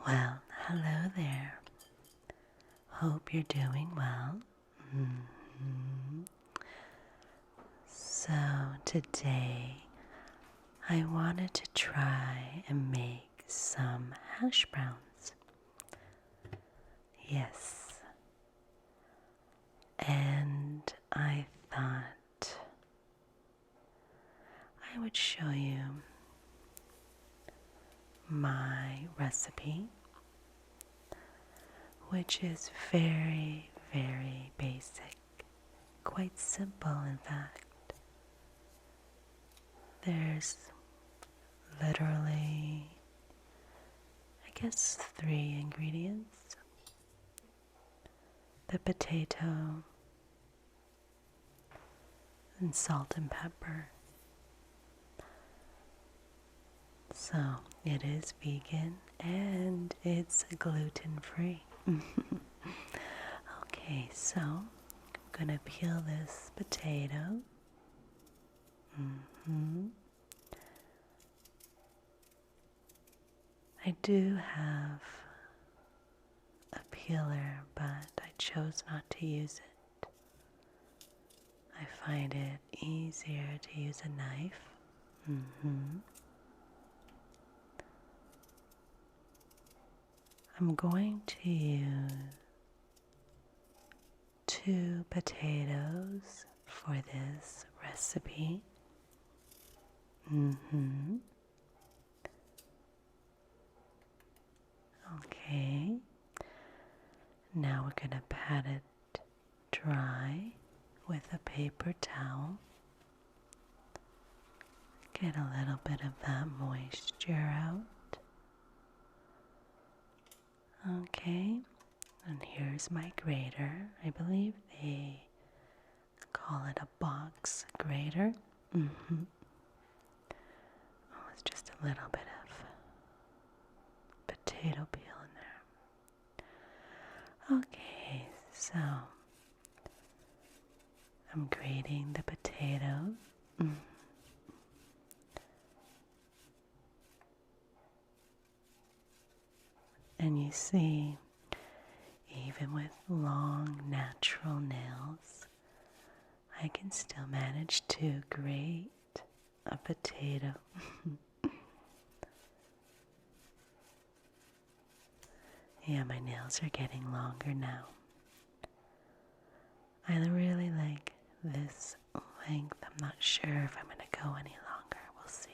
Well, hello there. Hope you're doing well. So, today I wanted to try and make some hash browns. Yes. And I thought I would show you my recipe, which is very, very basic. Quite simple, in fact. There's literally, I guess, 3 ingredients: the potato and salt and pepper. So it is vegan and it's gluten free. Okay, so I'm gonna peel this potato. I do have a peeler, but I chose not to use it. I find it easier to use a knife. I'm going to use 2 potatoes for this recipe. Okay. Now we're going to pat it dry with a paper towel. Get a little bit of that moisture out. Okay. And here's my grater. I believe they call it a box grater. Oh, it's just a little bit of potato peel in there. Okay, so I'm grating the potato. And you see, even with long natural nails, I can still manage to grate a potato. Yeah, my nails are getting longer now. I really like this length. I'm not sure if I'm going to go any longer. We'll see.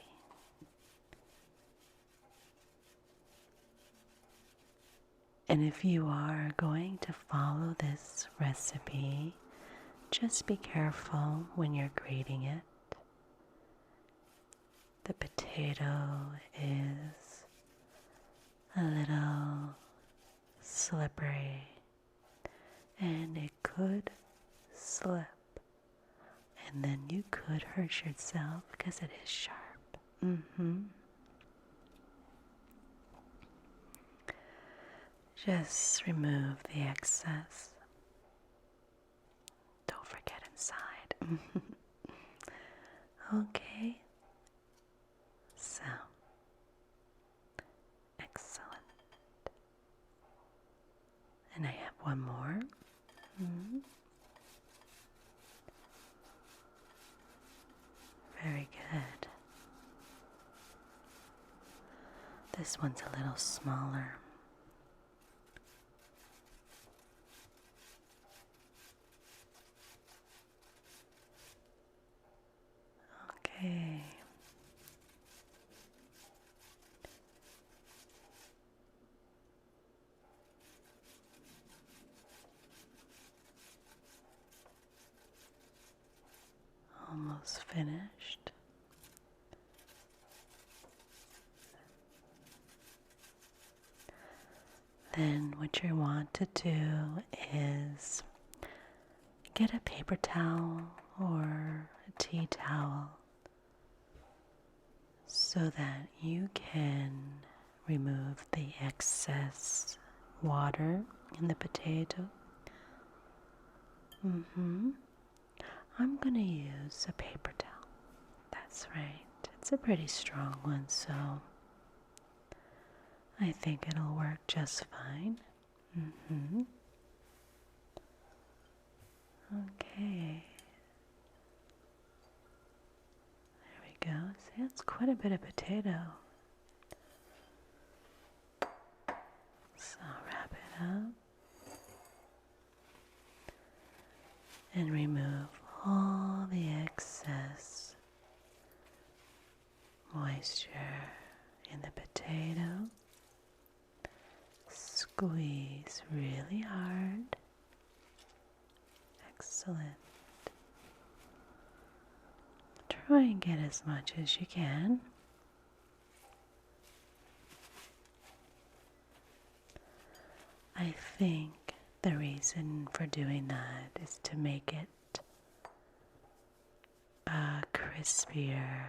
And if you are going to follow this recipe, just be careful when you're grating it. The potato is a little slippery and it could slip, and then you could hurt yourself because it is sharp. Just remove the excess. Don't forget inside. Okay. So, excellent. And I have one more. Very good. This one's a little smaller. Okay. Almost finished. Then what you want to do is get a paper towel or a tea towel so that you can remove the excess water in the potato. I'm going to use a paper towel. That's right. It's a pretty strong one, so I think it'll work just fine. Okay. There we go. See, that's quite a bit of potato. So I'll wrap it up and remove all the excess moisture in the potato. Squeeze really hard. Excellent. Try and get as much as you can. I think the reason for doing that is to make it a crispier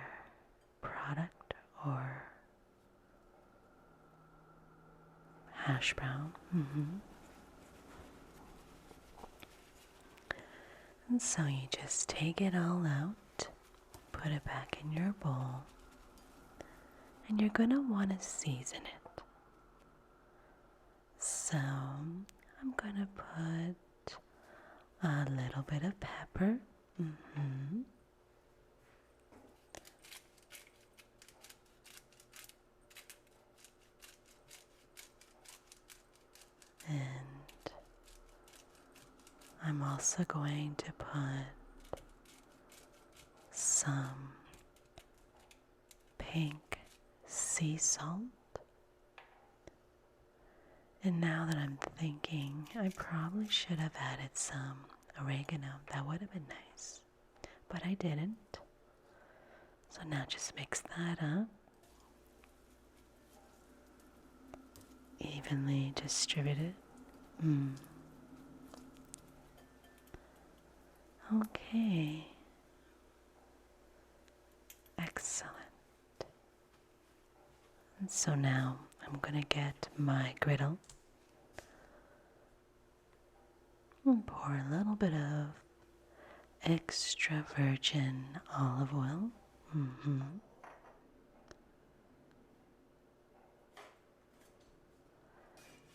product or hash brown. And so you just take it all out, put it back in your bowl, and you're going to want to season it. So I'm going to put a little bit of pepper. And I'm also going to put some pink sea salt. And now that I'm thinking, I probably should have added some oregano. That would have been nice, but I didn't. So now just mix that up. Evenly distribute it. Okay. Excellent. And so now I'm going to get my griddle and pour a little bit of extra virgin olive oil.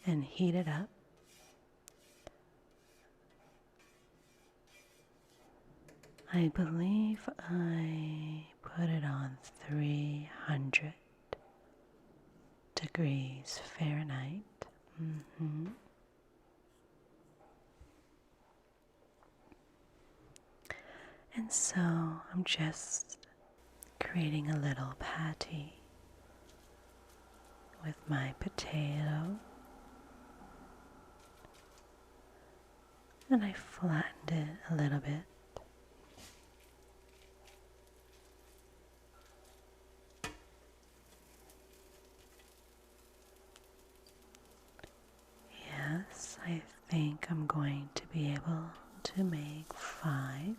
And heat it up. I believe I put it on 300 degrees Fahrenheit. And so I'm just creating a little patty with my potato. And I flattened it a little bit. Yes, I think I'm going to be able to make 5.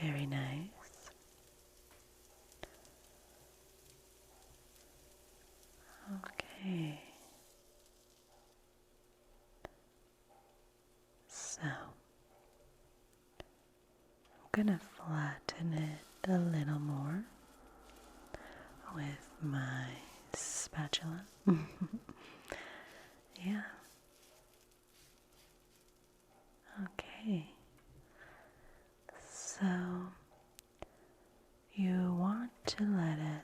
Very nice. Okay. So I'm gonna flatten it a little more with my spatula. Yeah. Okay. So you want to let it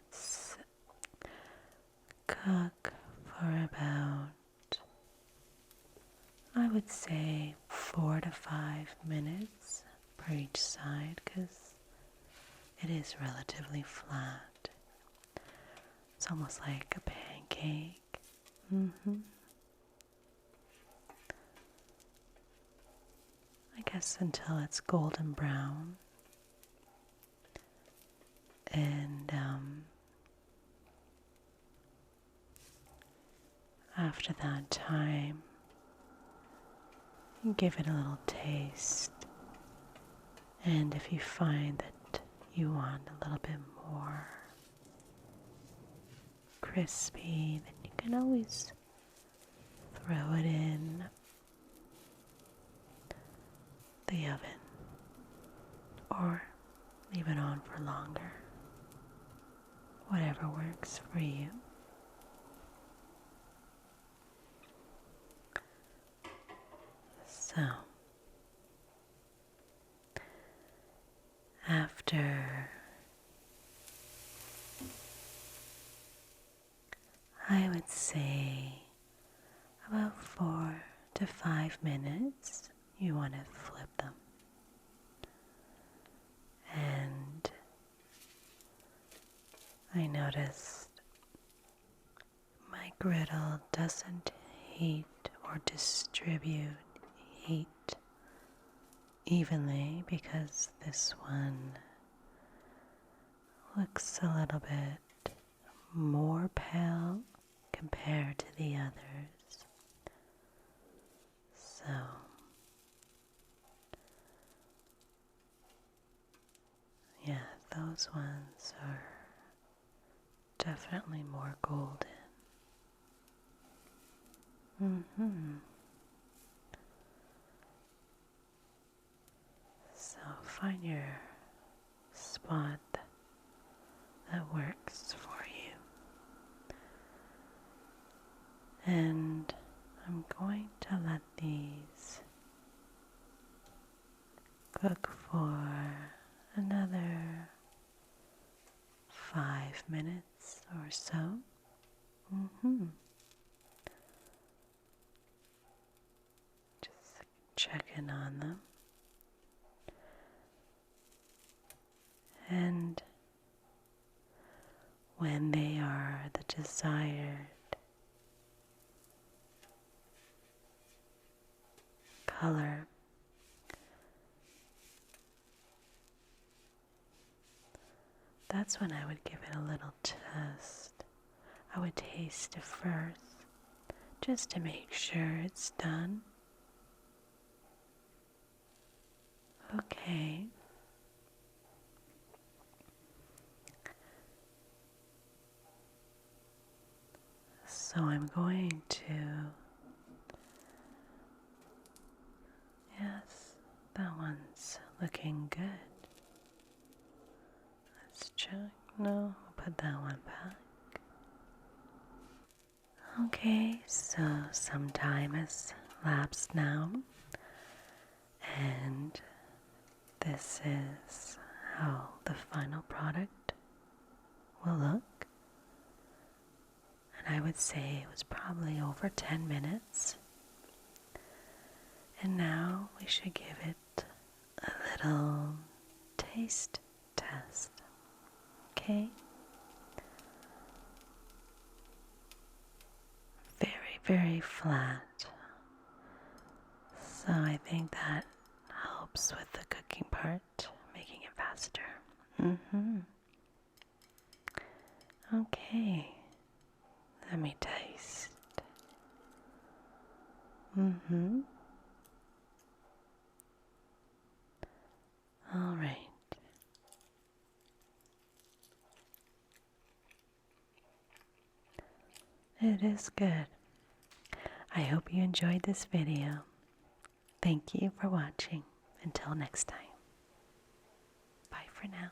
cook for about, I would say, 4 to 5 minutes per each side, because it is relatively flat. It's almost like a pancake. I guess until it's golden brown. And after that time, you give it a little taste. And if you find that you want a little bit more crispy, then you can always throw it in around for longer. Whatever works for you. So, after I would say about 4 to 5 minutes, you want to flip them. And I noticed my griddle doesn't heat or distribute heat evenly because this one looks a little bit more pale compared to the others. So yeah, those ones are definitely more golden. So find your spot that works for you. And I'm going to let these cook for another 5 minutes or so. Just checking on them. And when they are the desired color, that's when I would give it a little test. I would taste it first, just to make sure it's done. Okay. So I'm going to, yes, that one's looking good. Let's check. No, I'll put that one back. Okay, so some time has lapsed now, and this is how the final product will look. And I would say it was probably over 10 minutes. And now we should give it a little taste test. Okay? Very, very flat. So I think that helps with the cooking part, making it faster. Okay. Let me taste. All right. It is good. I hope you enjoyed this video. Thank you for watching. Until next time. Bye for now.